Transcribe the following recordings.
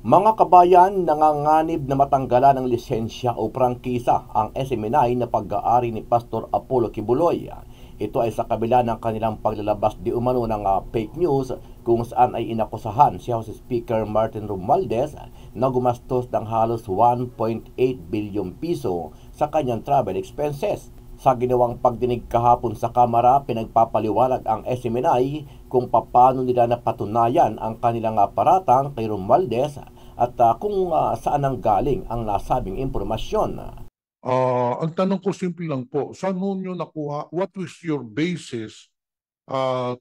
Mga kabayan, nanganganib na matanggalan ng lisensya o prangkisa ang SMNI na pag-aari ni Pastor Apollo Kibuloy. Ito ay sa kabila ng kanilang paglalabas di umano ng fake news kung saan ay inakusahan si House Speaker Martin Romualdez na gumastos ng halos 1.8 bilyong piso sa kanyang travel expenses. Sa ginawang pagdinig kahapon sa Kamara, pinagpapaliwanag ang SMNI kung paano nila napatunayan ang kanilang paratang kay Romualdez at kung saan ang galing ang nasabing impormasyon. Ang tanong ko simple lang po, saan ho nyo nakuha, what was your basis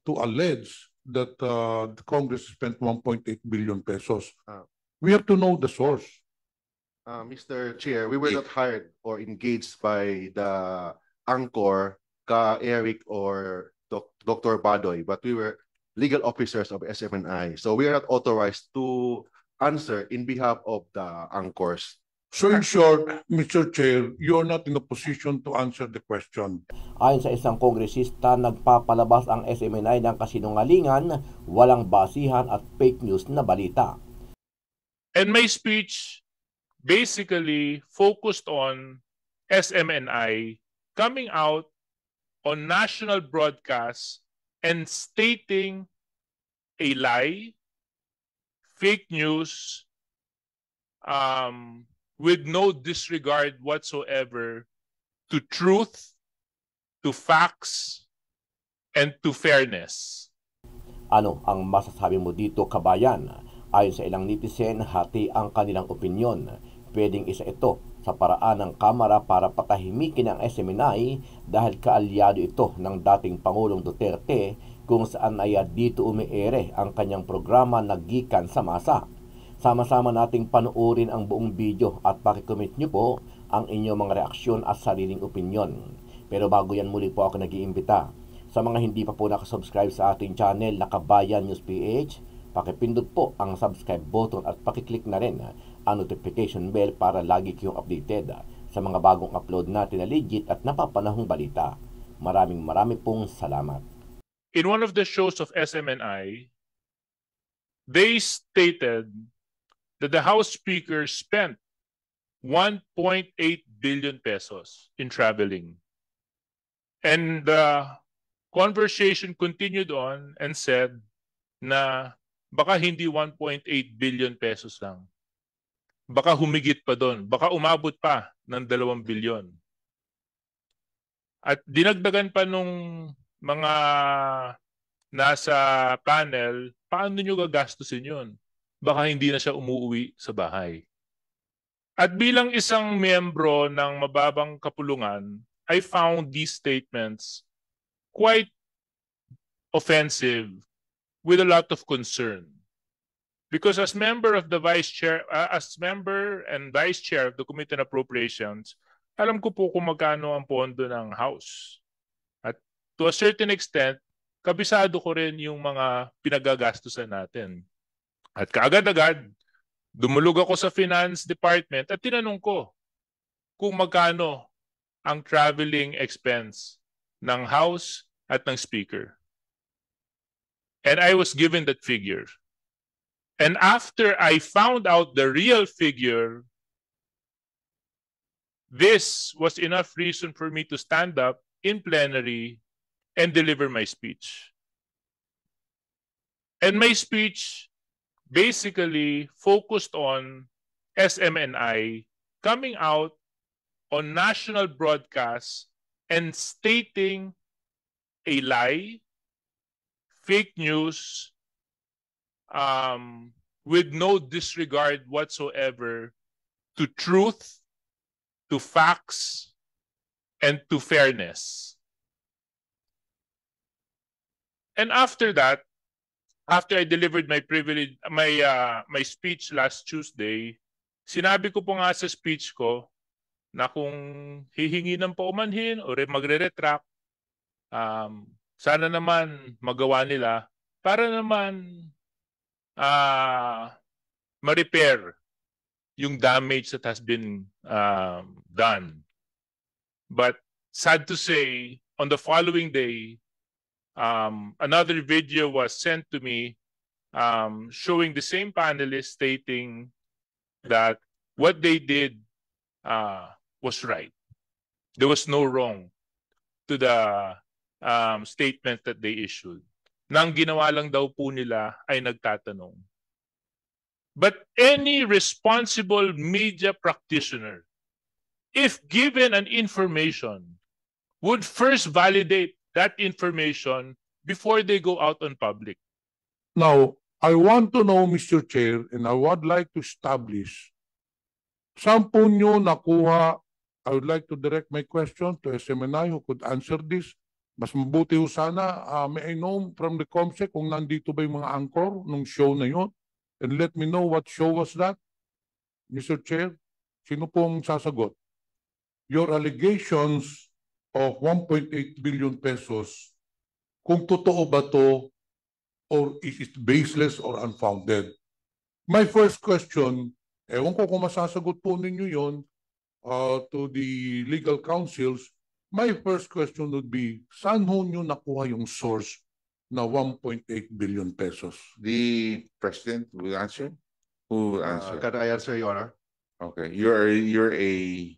to allege that the Congress spent 1.8 billion pesos? We have to know the source. Mr. Chair, we were not hired or engaged by the anchor, Eric or Dr. Badoy, but we were legal officers of SMNI. So we are not authorized to answer in behalf of the anchors. So in short, Mr. Chair, you're not in a position to answer the question. Ayon sa isang kongresista, nagpapalabas ang SMNI ng kasinungalingan, walang basihan at fake news na balita. And my speech basically focused on SMNI coming out on national broadcast and stating a lie, fake news, with no disregard whatsoever to truth, to facts, and to fairness. Ano ang masasabi mo dito, kabayan? Ayon sa ilang netizen, hati ang kanilang opinyon. Pwedeng isa ito sa paraan ng Kamara para patahimikin ang SMNI dahil kaalyado ito ng dating Pangulong Duterte kung saan ay dito umiere ang kanyang programa na gikan sa masa. Sama-sama nating panoorin ang buong video at pakicomment nyo po ang inyong mga reaksyon at sariling opinyon. Pero bago yan, muli po ako nag-iimbita. Sa mga hindi pa po nakasubscribe sa ating channel na Kabayan News PH, pakipindot po ang subscribe button at pakiclick na rin ang notification bell para lagi kayong updated sa mga bagong upload natin na legit at napapanahong balita. Maraming pong salamat. In one of the shows of SMNI, they stated that the House Speaker spent 1.8 billion pesos in traveling. And the conversation continued on and said na baka hindi 1.8 billion pesos lang. Baka humigit pa doon. Baka umabot pa ng 2 bilyon. At dinagdagan pa nung mga nasa panel, paano nyo gagastusin yun? Baka hindi na siya umuwi sa bahay. At bilang isang miyembro ng mababang kapulungan, I found these statements quite offensive with a lot of concern. Because as member of the vice chair, as member and vice chair of the Committee on Appropriations, alam ko po kung magkano ang pondo ng House. At to a certain extent, kabisado ko rin yung mga pinagagastusan natin. At kaagad-agad, dumulog ako sa Finance Department at tinanong ko kung magkano ang traveling expense ng House at ng Speaker. And I was given that figure. And after I found out the real figure, this was enough reason for me to stand up in plenary and deliver my speech. And my speech basically focused on SMNI coming out on national broadcast and stating a lie, fake news, with no disregard whatsoever to truth, to facts, and to fairness. And after that, after I delivered my speech last Tuesday, sinabi ko po nga sa speech ko na kung hihingi ng paumanhin o magre-retract, sana naman magawa nila para naman ma-repair yung damage that has been done. But sad to say, on the following day, another video was sent to me showing the same panelists stating that what they did was right. There was no wrong to the statement that they issued. Nang ginawa lang daw po nila ay nagtatanong. But any responsible media practitioner, if given an information, would first validate that information before they go out on public. Now, I want to know, Mr. Chair, and I would like to establish, saan po nyo nakuha, I would like to direct my question to SMNI who could answer this. Mas mabuti ho sana, may I know from the COMSEC kung nandito ba yung mga anchor nung show na yun? And let me know what show was that. Mr. Chair, sino pong sasagot? Your allegations of 1.8 billion pesos, kung totoo ba to or is it baseless or unfounded? My first question, ewan ko kung masasagot po ninyo yun to the legal counsels, my first question would be, saan ho nyo nakuha yung source na 1.8 billion pesos? The president will answer. Who will answer? Can I answer, Your Honor? Okay, you're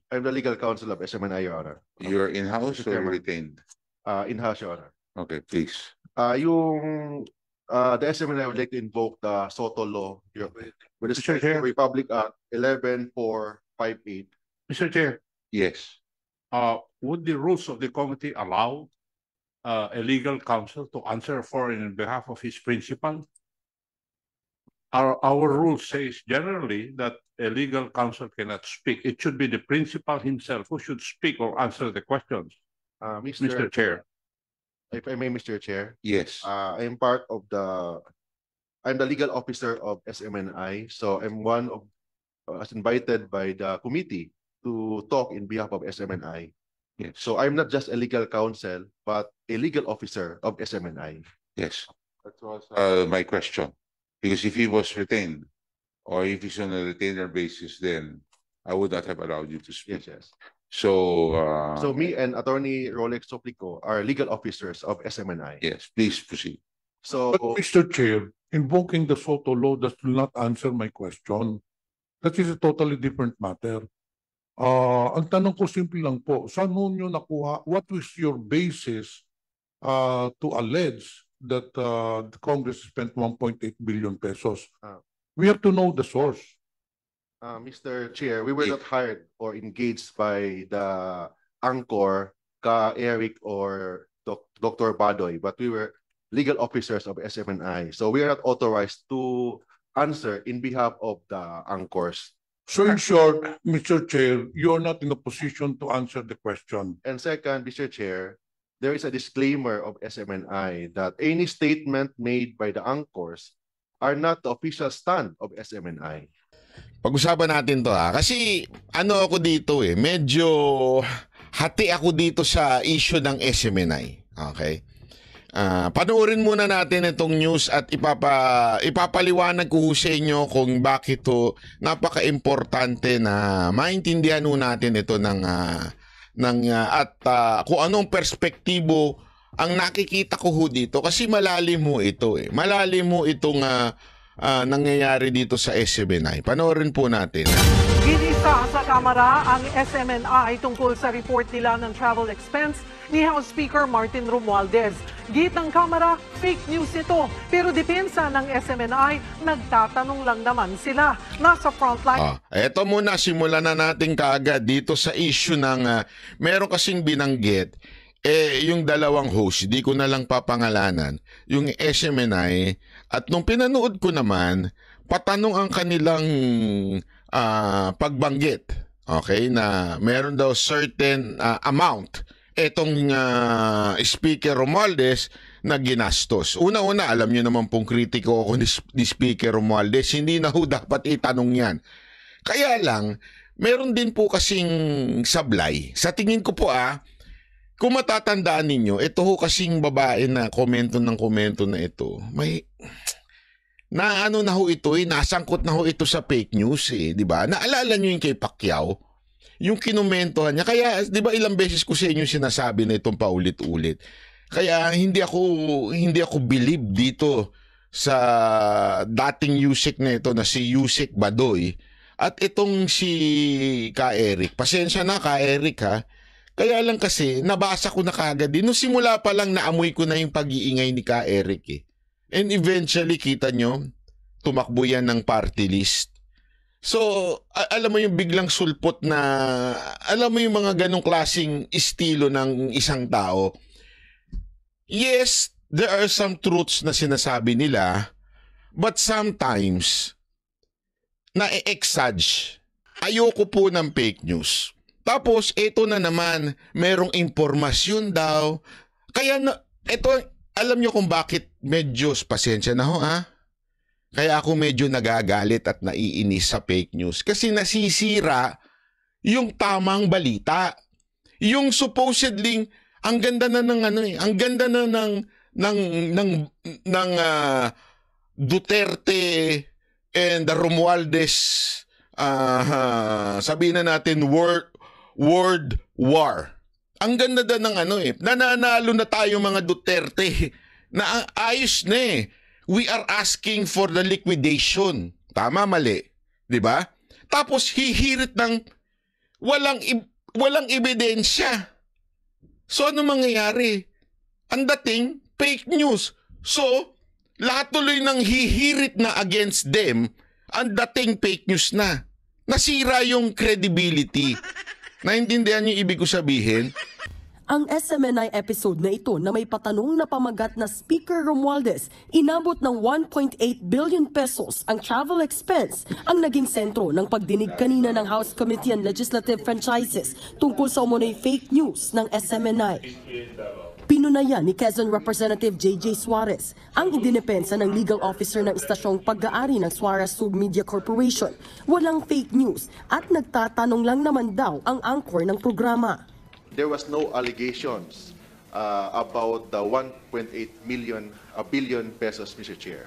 I'm the legal counsel of SMNI, Your Honor. you're in-house Mr. or Chairman. retained? In-house, Your Honor. Okay, please. The SMNI would like to invoke the SOTO law with respect to Republic Act 11458. Mr. Chair, Yes. would the rules of the committee allow a legal counsel to answer for and on behalf of his principal? Our rule says generally that a legal counsel cannot speak. It should be the principal himself who should speak or answer the questions. Mr. Chair. If I may, Mr. Chair, Yes. I'm the legal officer of SMNI, so I'm one of as invited by the committee to talk in behalf of SMNI. Yes. So I'm not just a legal counsel, but a legal officer of SMNI. Yes. That was my question. Because if he was retained or if he's on a retainer basis, then I would not have allowed you to speak. Yes. So So me and Attorney Rolex Soplico are legal officers of SMNI. yes, please proceed. So But Mr. Chair, invoking the SOTO law does not answer my question. That is a totally different matter. Ang tanong ko simple lang po, saan ho nyo nakuha, what was your basis to allege that the Congress spent 1.8 billion pesos? We have to know the source. Mr. Chair, we were not hired or engaged by the anchor, Eric or Dr. Badoy, but we were legal officers of SMNI. So we are not authorized to answer in behalf of the anchors. So in short, Mr. Chair, you are not in a position to answer the question. And second, Mr. Chair, there is a disclaimer of SMNI that any statement made by the anchors are not the official stand of SMNI. Pag-usapan natin to kasi ano ako dito medyo hati ako dito sa issue ng SMNI. Okay? Panoorin muna natin itong news at ipapaliwanag ko sa inyo kung bakit to napaka-importante na maintindihan natin ito at kung anong perspektibo ang nakikita ko dito kasi malalim mo ito Malalim mo itong nangyayari dito sa SMNI. Panoorin po natin. Ginisa sa Kamara ang SMNI tungkol sa report nila ng travel expense ni House Speaker Martin Romualdez. Gitang Kamara, fake news ito. Pero depensa ng SMNI, nagtatanong lang naman sila. Nasa frontline. Eto muna, simulan na natin kaagad dito sa issue ng meron kasing binanggit yung dalawang host, di ko na lang papangalanan, yung SMNI, at nung pinanood ko naman, patanong ang kanilang pagbanggit, okay, na meron daw certain amount etong Speaker Romualdez na ginastos. Una-una, alam nyo naman pong kritiko ako ni Speaker Romualdez, hindi na ho dapat itanong yan. Kaya lang, meron din po kasing sablay. Sa tingin ko po kung matatandaan ninyo, ito ho kasing babae na komento na ito, may na ano na ho ito nasangkot na ho ito sa fake news di ba? Naalala nyo yung kay Pacquiao? Yung kinomentohan niya. Kaya, di ba ilang beses ko sa inyo sinasabi na itong paulit-ulit. Kaya hindi ako believe dito sa dating Yusek na ito na si Yusek Badoy at itong si Ka Eric. Pasensya na Ka Eric ha. Kaya lang kasi nabasa ko na kagad din. Nung simula pa lang naamoy ko na yung pag-iingay ni Ka Eric eh. And eventually kita nyo, tumakbo yan ng party list. So, alam mo yung biglang sulpot na, alam mo yung mga ganong klaseng estilo ng isang tao. Yes, there are some truths na sinasabi nila, but sometimes, na-exage. Ayoko po ng fake news. Tapos, ito na naman, merong impormasyon daw. Kaya, ito, alam nyo kung bakit medyo, pasensya na ho ha? Kaya ako medyo nagagalit at naiinis sa fake news kasi nasisira yung tamang balita. Yung supposedly ang ganda na ng ang ganda na ng Duterte and the Romualdez sabihin na natin world war. Ang ganda na ng nananalo na tayo mga Duterte na ayos na eh. We are asking for the liquidation. Tama, mali. Diba? Tapos hihirit ng walang ebidensya. So ano mangyayari? Ang dating, fake news. So, lahat tuloy ng hihirit na against them, ang dating fake news na. Nasira yung credibility. Naintindihan niyo ibig ko sabihin? Ang SMNI episode na ito na may patanong na pamagat na Speaker Romualdez, inabot ng 1.8 billion pesos ang travel expense ang naging sentro ng pagdinig kanina ng House Committee on Legislative Franchises tungkol sa umunoy fake news ng SMNI. Pinunayan ni Quezon Representative J.J. Suarez ang idinepensa ng legal officer ng istasyong pag-aari ng Suarez Sub Media Corporation. Walang fake news at nagtatanong lang naman daw ang anchor ng programa. There was no allegations about the 1.8 billion pesos, Mr. Chair.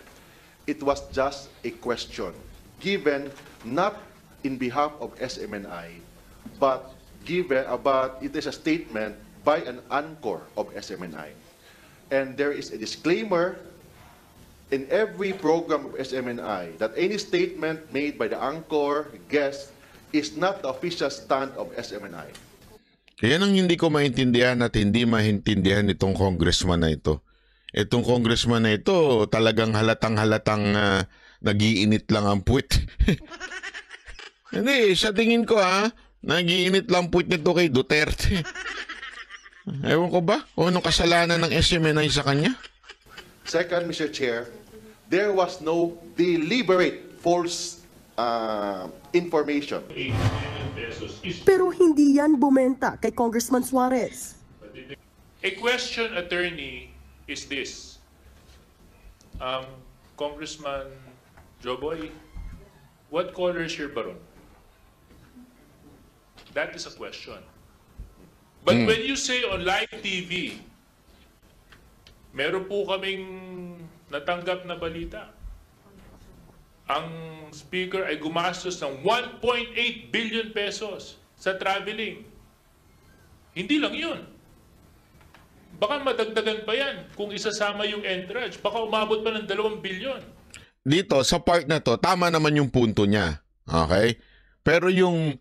It was just a question given not in behalf of SMNI, but it is a statement by an anchor of SMNI. And there is a disclaimer in every program of SMNI that any statement made by the anchor guest is not the official stand of SMNI. Yan ang hindi ko maintindihan at hindi maintindihan itong congressman na ito. Itong congressman na ito talagang halatang nagiinit lang ang puwit. Hindi, sa tingin ko nagiinit lang puwit nito kay Duterte. Ewan ko ba? O anong kasalanan ng SMNI sa kanya? Second, Mr. Chair, there was no deliberate false information. Pero hindi yan bumenta kay Congressman Suarez. A question, attorney, is this. Congressman Joboy, what color is your baron? That is a question. But when you say on live TV, meron po kaming natanggap na balita. Ang speaker ay gumastos ng 1.8 billion pesos sa traveling. Hindi lang yun. Baka madagdagan pa yan kung isasama yung entourage. Baka umabot pa ng 2 billion. Dito, sa part na to, tama naman yung punto niya. Okay? Pero yung,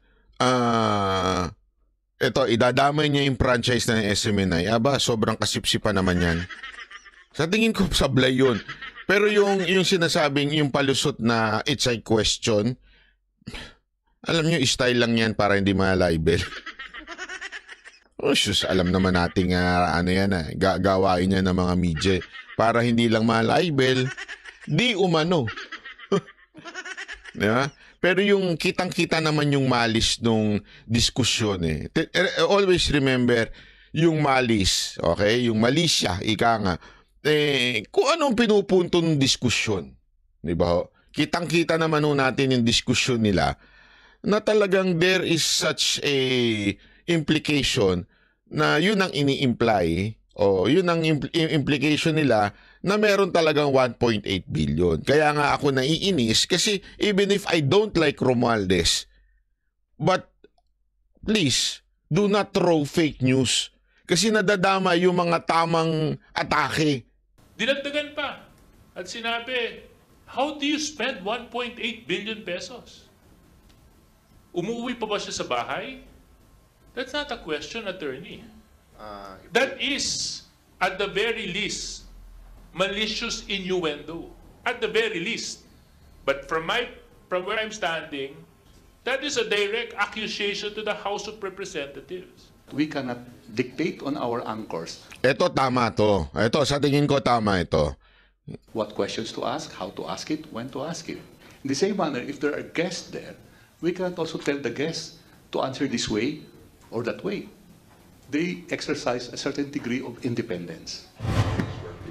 idadamay niya yung franchise ng SMNI. Aba, sobrang kasipsipa naman yan. Sa tingin ko, sablay yun. Pero yung sinasabing, yung palusot na it's a question, alam nyo, style lang yan para hindi ma-libel. Oh, sus, alam naman natin gawain niya ng mga media para hindi lang ma-libel, di umano. Diba? Pero yung kitang-kita naman yung malis nung diskusyon Always remember, yung malis, okay? Yung malisya, ika nga. Kung anong pinupunto ng diskusyon, di ba? Kitang-kita naman natin yung diskusyon nila na talagang there is such a implication na yun ang ini-imply o yun ang implication nila na meron talagang 1.8 billion. Kaya nga ako naiinis kasi even if I don't like Romualdez, but please, do not throw fake news kasi nadadama yung mga tamang atake. Dinagdagan pa. at sinabi, how do you spend 1.8 billion pesos? Umuwi pa ba siya sa bahay? That's not a question, attorney. That is, at the very least, malicious innuendo. At the very least. But from where I'm standing, that is a direct accusation to the House of Representatives. We cannot dictate on our anchors Ito tama to. Ito, sa tingin ko tama ito. what questions to ask, how to ask it, when to ask it. In the same manner, if there are guests there, we cannot also tell the guests to answer this way or that way. They exercise a certain degree of independence.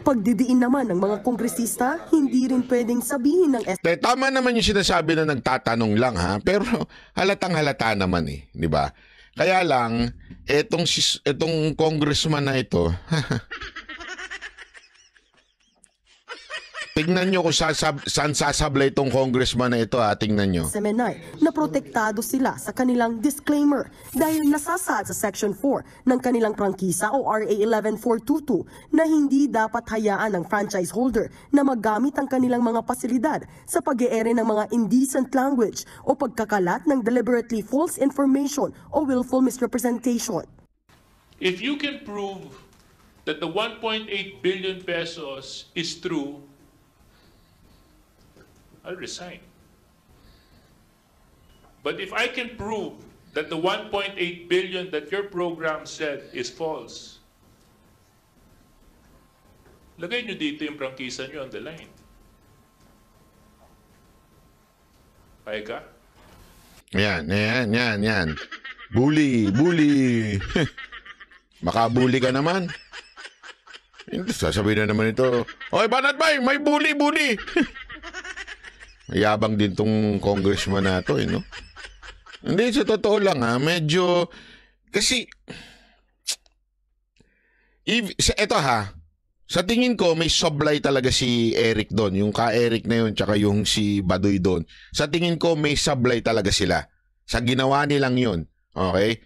Pagdidiin naman ng mga kongresista, hindi rin pwedeng sabihin ng Tama naman yung sinasabi na nagtatanong lang ha, pero halatang halata naman eh, di ba? Kaya lang, etong congressman na ito, tingnan nyo kung saan sasablay itong congressman na ito ha, tingnan nyo. SMNI na protektado sila sa kanilang disclaimer dahil nasasaad sa Section 4 ng kanilang prangkisa o RA 11422 na hindi dapat hayaan ng franchise holder na magamit ang kanilang mga pasilidad sa pag-eere ng mga indecent language o pagkakalat ng deliberately false information o willful misrepresentation. If you can prove that the 1.8 billion pesos is true, I'll resign. But if I can prove that the 1.8 billion that your program said is false, lagay nyo dito yung prangkisa nyo on the line. Payag ka? Yan. Bully. Makabuli ka naman. Sasabihin na naman ito, Oy, Banat Bay, may bully. Mayabang din tong congressman na to, no? Hindi, sa totoo lang ha, medyo, kasi, eto ha, sa tingin ko, may soblay talaga si Eric doon, yung ka-Eric na yun, tsaka yung si Badoy doon. Sa tingin ko, may sablay talaga sila. Sa ginawa nilang yun, okay?